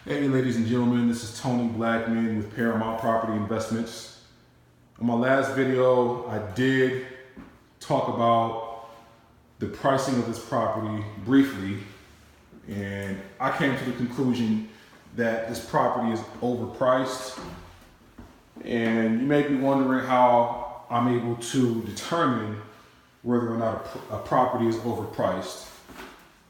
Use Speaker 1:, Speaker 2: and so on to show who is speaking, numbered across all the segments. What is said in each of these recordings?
Speaker 1: Hey ladies and gentlemen, this is Tony Blackman with Paramount Property Investments. On my last video, I did talk about the pricing of this property briefly, and I came to the conclusion that this property is overpriced. And you may be wondering how I'm able to determine whether or not a property is overpriced.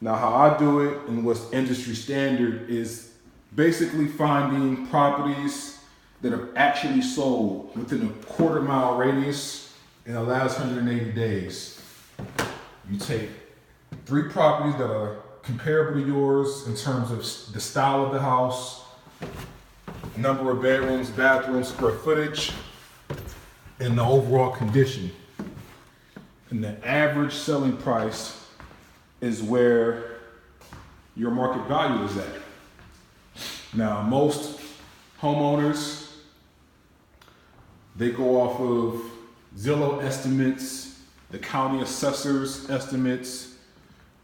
Speaker 1: Now, how I do it and what's industry standard is basically finding properties that have actually sold within a quarter-mile radius in the last 180 days. You take 3 properties that are comparable to yours in terms of the style of the house, number of bedrooms, bathrooms, square footage, and the overall condition. And the average selling price is where your market value is at. Now, most homeowners, they go off of Zillow estimates, the county assessor's estimates,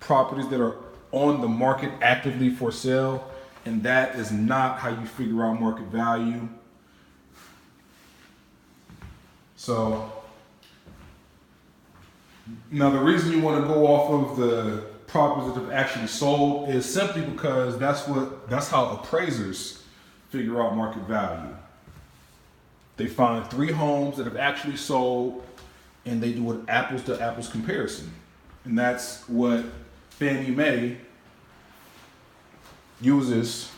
Speaker 1: properties that are on the market actively for sale, and that is not how you figure out market value. So, now the reason you want to go off of the properties that have actually sold is simply because that's how appraisers figure out market value. They find 3 homes that have actually sold and they do an apples to apples comparison. And that's what Fannie Mae uses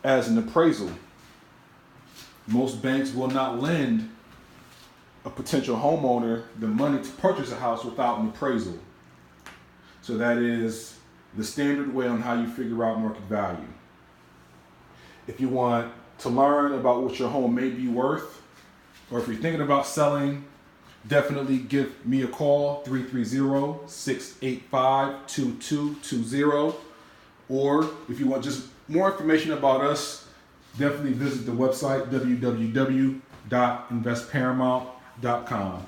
Speaker 1: as an appraisal. Most banks will not lend a potential homeowner the money to purchase a house without an appraisal. So that is the standard way on how you figure out market value. If you want to learn about what your home may be worth, or if you're thinking about selling, definitely give me a call, 330-685-2220. Or if you want just more information about us, definitely visit the website, www.investparamount.com.